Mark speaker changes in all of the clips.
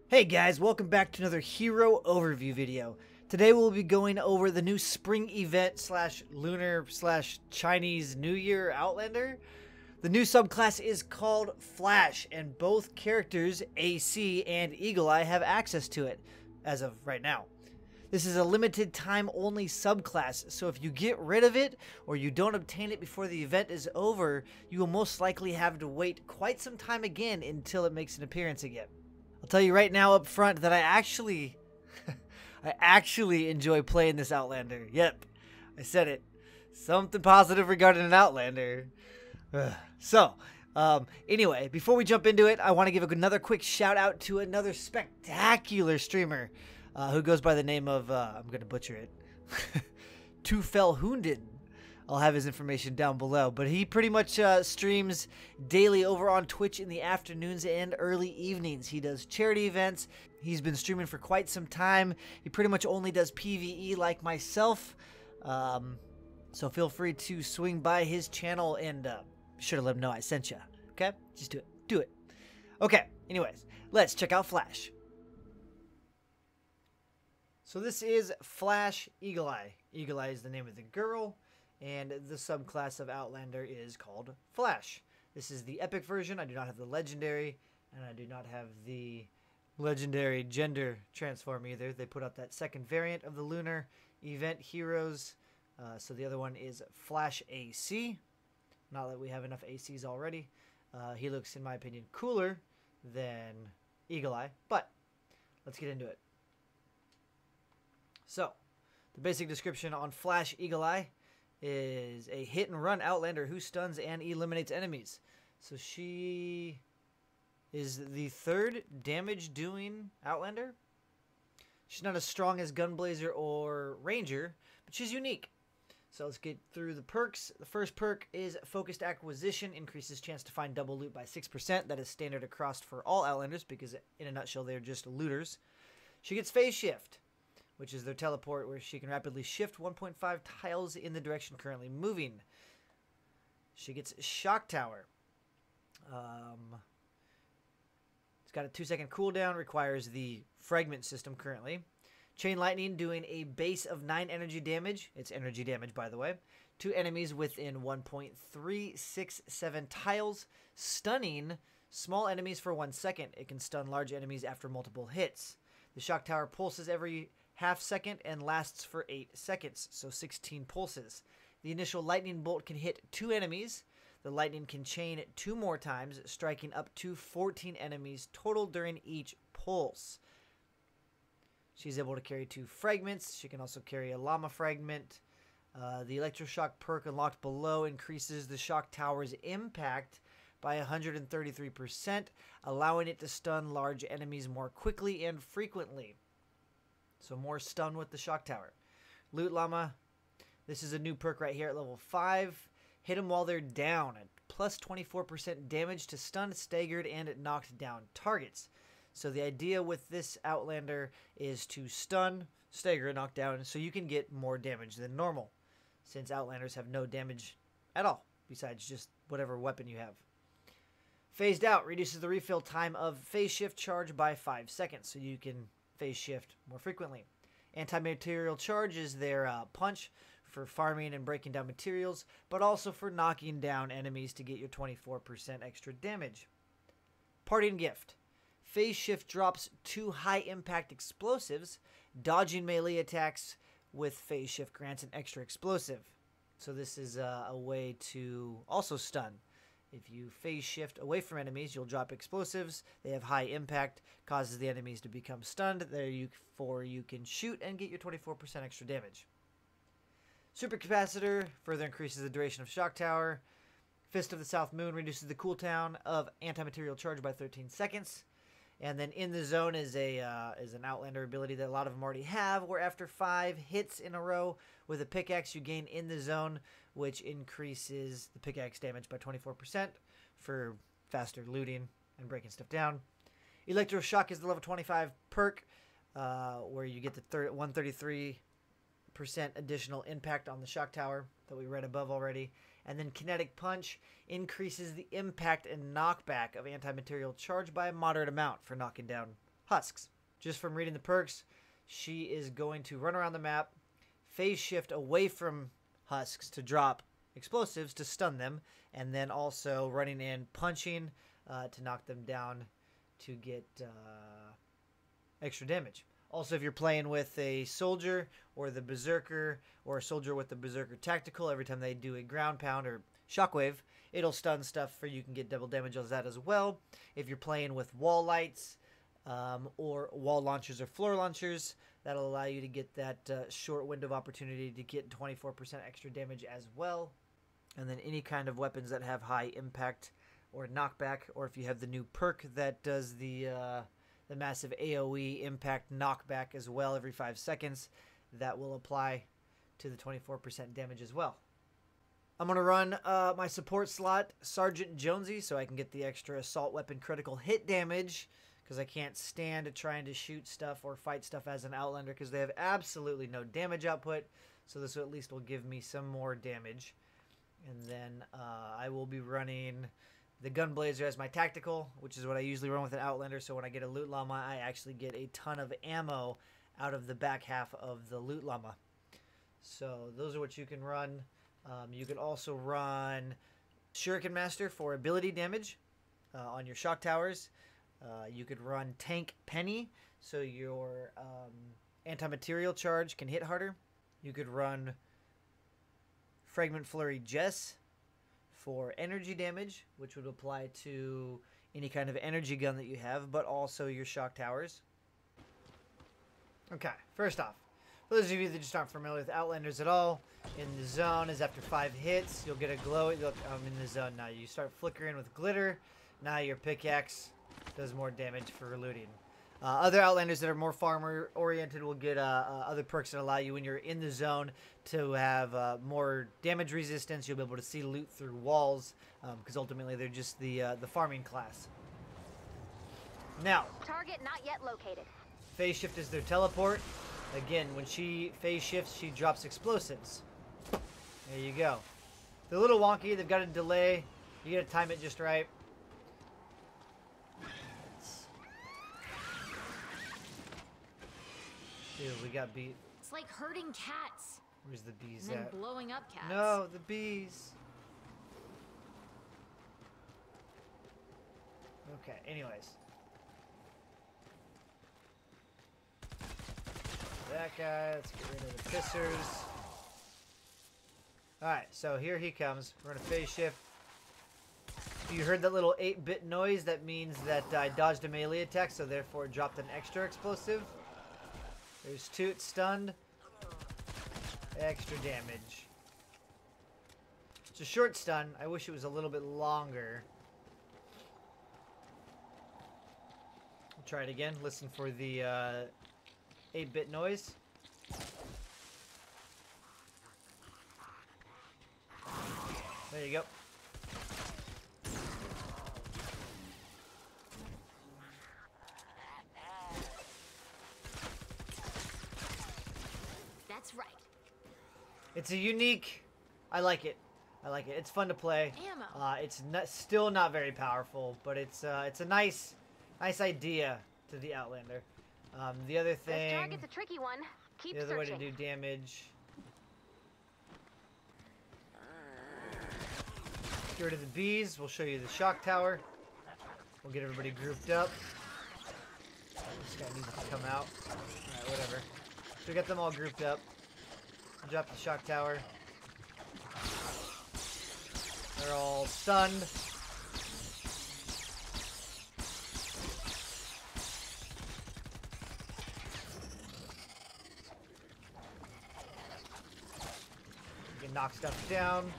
Speaker 1: Hey guys, welcome back to another hero overview video. Today we'll be going over the new spring event slash lunar slash Chinese New Year Outlander. The new subclass is called Flash, and both characters, AC and Eagle Eye, have access to it as of right now. This is a limited time only subclass, so if you get rid of it or you don't obtain it before the event is over, you will most likely have to wait quite some time again until it makes an appearance again. I'll tell you right now up front that I actually enjoy playing this Outlander. Yep, I said it. Something positive regarding an Outlander. Anyway, before we jump into it, I want to give another quick shout out to another spectacular streamer who goes by the name of, I'm going to butcher it, Teufelhundin. I'll have his information down below, but he pretty much streams daily over on Twitch in the afternoons and early evenings. He does charity events. He's been streaming for quite some time. He pretty much only does PvE like myself, so feel free to swing by his channel and be sure to let him know I sent you. Okay? Just do it. Do it. Okay, anyways, let's check out Flash. So this is Flash Eagle Eye. Eagle Eye is the name of the girl, and the subclass of Outlander is called Flash. This is the epic version. I do not have the legendary, and I do not have the legendary gender transform either. They put out that second variant of the lunar event heroes, so the other one is Flash AC. Not that we have enough ACs already. He looks, in my opinion, cooler than Eagle Eye, but let's get into it. So, the basic description on Flash Eagle Eye is a hit and run Outlander who stuns and eliminates enemies. So she is the third damage doing Outlander. She's not as strong as Gunblazer or Ranger, but she's unique. So let's get through the perks. The first perk is Focused Acquisition, increases chance to find double loot by 6%. That is standard across for all Outlanders because in a nutshell they're just looters. She gets Phase Shift, which is their teleport where she can rapidly shift 1.5 tiles in the direction currently moving. She gets Shock Tower. It's got a 2-second cooldown, requires the fragment system currently. Chain Lightning, doing a base of 9 energy damage. It's energy damage, by the way. To enemies within 1.367 tiles. Stunning small enemies for 1 second. It can stun large enemies after multiple hits. The Shock Tower pulses every half second and lasts for 8 seconds, so 16 pulses. The initial lightning bolt can hit 2 enemies. The lightning can chain 2 more times, striking up to 14 enemies total during each pulse. She's able to carry 2 fragments. She can also carry a llama fragment. The electroshock perk unlocked below increases the shock tower's impact by 133%, allowing it to stun large enemies more quickly and frequently. So more stun with the shock tower. Loot Llama. This is a new perk right here at level 5. Hit them while they're down at plus 24% damage to stunned, staggered, and knocked down targets. So the idea with this Outlander is to stun, stagger, knock down, so you can get more damage than normal, since Outlanders have no damage at all, besides just whatever weapon you have. Phased Out reduces the refill time of Phase Shift charge by 5 seconds, so you can phase shift more frequently. Anti-material charge is their punch for farming and breaking down materials, but also for knocking down enemies to get your 24% extra damage. Parting Gift. Phase Shift drops 2 high-impact explosives. Dodging melee attacks with Phase Shift grants an extra explosive. So this is a way to also stun. If you phase shift away from enemies, you'll drop explosives. They have high impact, causes the enemies to become stunned. Therefore, you can shoot and get your 24% extra damage. Supercapacitor further increases the duration of Shock Tower. Fist of the South Moon reduces the cooldown of anti-material charge by 13 seconds. And then In the Zone is an Outlander ability that a lot of them already have, where after 5 hits in a row with a pickaxe, you gain In the Zone, which increases the pickaxe damage by 24% for faster looting and breaking stuff down. Electroshock is the level 25 perk, where you get the 133% additional impact on the shock tower that we read above already. And then Kinetic Punch increases the impact and knockback of anti-material charge by a moderate amount for knocking down Husks. Just from reading the perks, she is going to run around the map, phase shift away from Husks to drop explosives to stun them, and then also running in, punching to knock them down to get extra damage. Also, if you're playing with a soldier or the berserker or a soldier with the berserker tactical, every time they do a ground pound or shockwave, it'll stun stuff for you can get double damage on that as well. If you're playing with wall lights or wall launchers or floor launchers, that'll allow you to get that short window of opportunity to get 24% extra damage as well. And then any kind of weapons that have high impact or knockback, or if you have the new perk that does the massive AoE impact knockback as well every 5 seconds, that will apply to the 24% damage as well. I'm going to run my support slot, Sergeant Jonesy, so I can get the extra assault weapon critical hit damage, because I can't stand trying to shoot stuff or fight stuff as an Outlander, because they have absolutely no damage output, so this at least will give me some more damage. And then I will be running the Gunblazer as my tactical, which is what I usually run with an Outlander, so when I get a Loot Llama, I actually get a ton of ammo out of the back half of the Loot Llama. So those are what you can run. You can also run Shuriken Master for ability damage on your shock towers. You could run Tank Penny, so your anti-material charge can hit harder. You could run Fragment Flurry Jess for energy damage, which would apply to any kind of energy gun that you have, but also your shock towers. Okay, first off, for those of you that just aren't familiar with Outlanders at all, in the zone is after 5 hits, you'll get a glow. Look, I'm in the zone now. You start flickering with glitter. Now your pickaxe does more damage for looting. Other Outlanders that are more farmer-oriented will get other perks that allow you, when you're in the zone, to have more damage resistance. You'll be able to see loot through walls, because ultimately they're just the farming class. Now,
Speaker 2: target not yet located.
Speaker 1: Phase shift is their teleport. Again, when she phase shifts, she drops explosives. There you go. They're a little wonky. They've got a delay. You got to time it just right. Dude, we got beat.
Speaker 2: It's like herding cats.
Speaker 1: Where's the bees
Speaker 2: and then
Speaker 1: at?
Speaker 2: Blowing up cats.
Speaker 1: No, the bees. Okay, anyways. That guy, let's get rid of the pissers. Alright, so here he comes. We're gonna phase shift. If you heard that little 8-bit noise, that means that I dodged a melee attack, so therefore it dropped an extra explosive. There's Toot stunned. Extra damage. It's a short stun. I wish it was a little bit longer. I'll try it again. Listen for the 8-bit noise. There you go.
Speaker 2: That's right.
Speaker 1: It's a unique... I like it. I like it. It's fun to play.
Speaker 2: Ammo.
Speaker 1: It's still not very powerful, but it's a nice idea to the Outlander. The other thing...
Speaker 2: This target's a tricky one. Keep
Speaker 1: the other
Speaker 2: searching.
Speaker 1: way to do damage... Get rid of the bees. We'll show you the shock tower. We'll get everybody grouped up. This guy needs to come out. Alright, whatever. So we got them all grouped up. Drop the shock tower. They're all stunned. You can knock stuff down.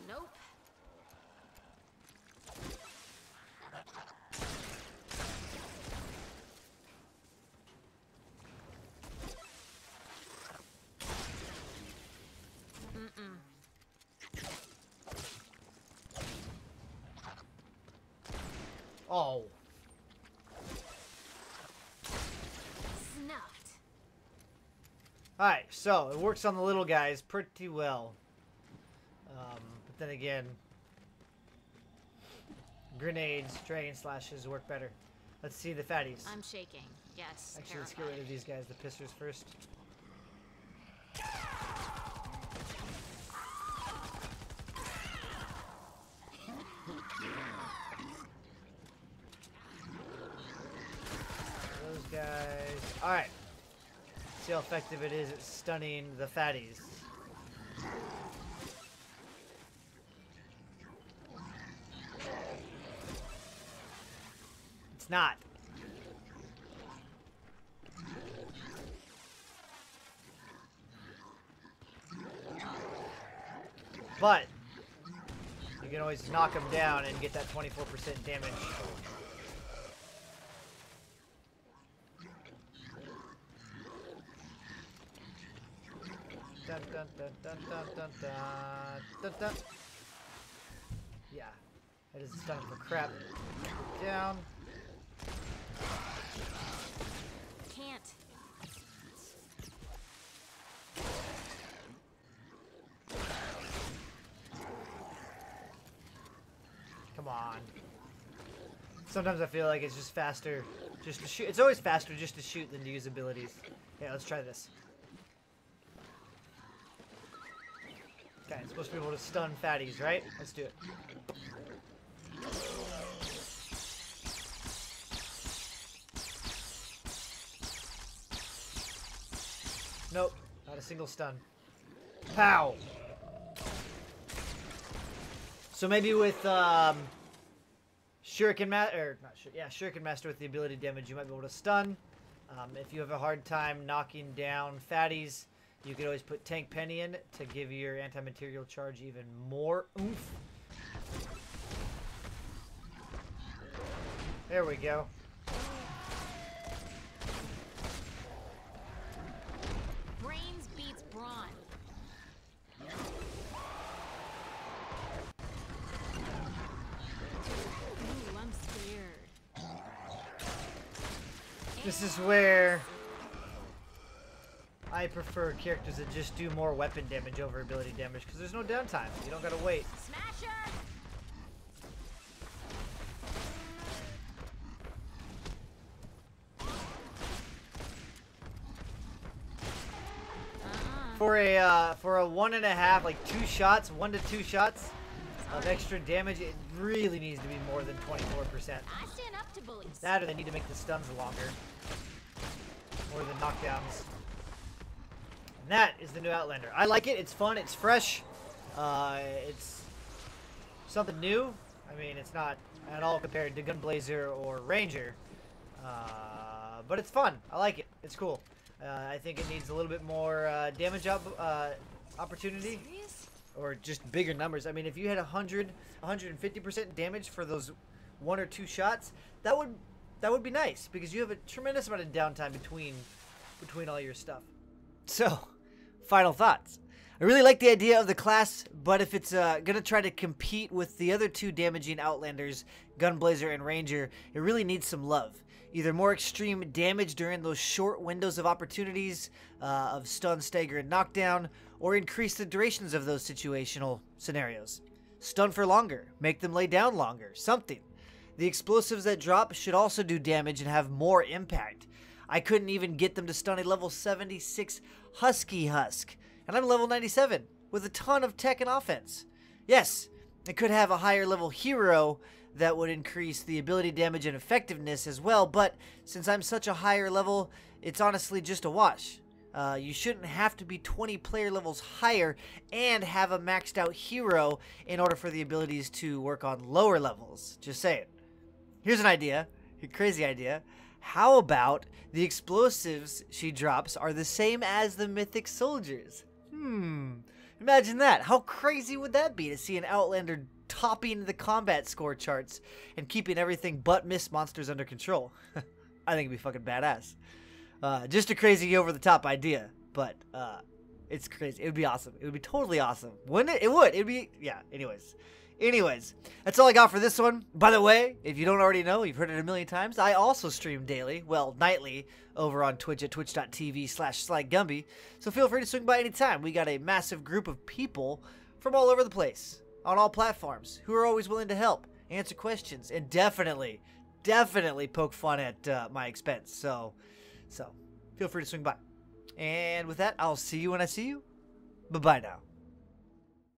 Speaker 2: Nope.
Speaker 1: Oh.
Speaker 2: Snuffed.
Speaker 1: Alright, so it works on the little guys pretty well. But then again, grenades, dragon slashes work better. Let's see the fatties.
Speaker 2: I'm shaking. Yes.
Speaker 1: Actually, let's get rid of these guys, the pissers first. Those guys. Alright. See how effective it is at stunning the fatties. It's not. But you can always knock them down and get that 24% damage. Dun, dun, dun, dun, dun, dun, dun, dun, dun. Yeah, that is a stun for crap. Down.
Speaker 2: Can't.
Speaker 1: Come on. Sometimes I feel like it's just faster just to shoot. It's always faster just to shoot than to use abilities. Yeah, let's try this. Okay, it's supposed to be able to stun fatties, right? Let's do it. Nope, not a single stun. Pow! So maybe with Shuriken Master with the ability damage, you might be able to stun. If you have a hard time knocking down fatties, you could always put Tank Penny in to give your anti-material charge even more oomph. There we go.
Speaker 2: Brains beats brawn. Ooh, I'm scared.
Speaker 1: This is where I prefer characters that just do more weapon damage over ability damage, because there's no downtime. You don't gotta wait.
Speaker 2: Smasher!
Speaker 1: For a 1.5, like 2 shots, 1 to 2 shots of extra damage, it really needs to be more than 24%.
Speaker 2: I stand up to bullies.
Speaker 1: That, or they need to make the stuns longer, or the knockdowns. And that is the new Outlander. I like it. It's fun. It's fresh. It's something new. I mean, it's not at all compared to Gunblazer or Ranger, but it's fun. I like it. It's cool. I think it needs a little bit more damage opportunity, or just bigger numbers. I mean, if you had 150% damage for those 1 or 2 shots, that would be nice, because you have a tremendous amount of downtime between all your stuff. So, final thoughts. I really like the idea of the class, but if it's gonna try to compete with the other 2 damaging Outlanders, Gunblazer and Ranger, it really needs some love. Either more extreme damage during those short windows of opportunities of stun, stagger, and knockdown, or increase the durations of those situational scenarios. Stun for longer, make them lay down longer, something. The explosives that drop should also do damage and have more impact. I couldn't even get them to stun a level 76 Husky Husk, and I'm level 97 with a ton of tech and offense. Yes, I could have a higher level hero that would increase the ability damage and effectiveness as well, but since I'm such a higher level, it's honestly just a wash. You shouldn't have to be 20 player levels higher and have a maxed out hero in order for the abilities to work on lower levels. Just saying. Here's an idea, a crazy idea. How about the explosives she drops are the same as the mythic soldiers? Imagine that. How crazy would that be to see an Outlander topping the combat score charts and keeping everything but mist monsters under control? I think it'd be fucking badass. Just a crazy over-the-top idea, but it's crazy. It would be awesome. It would be totally awesome. Wouldn't it? It would. It'd be, yeah, Anyways, that's all I got for this one. By the way, if you don't already know, you've heard it a million times, I also stream daily, well, nightly, over on Twitch at twitch.tv/SlyGumbi, so feel free to swing by anytime. We got a massive group of people from all over the place, on all platforms, who are always willing to help, answer questions, and definitely poke fun at my expense. So feel free to swing by. And with that, I'll see you when I see you. Bye-bye now.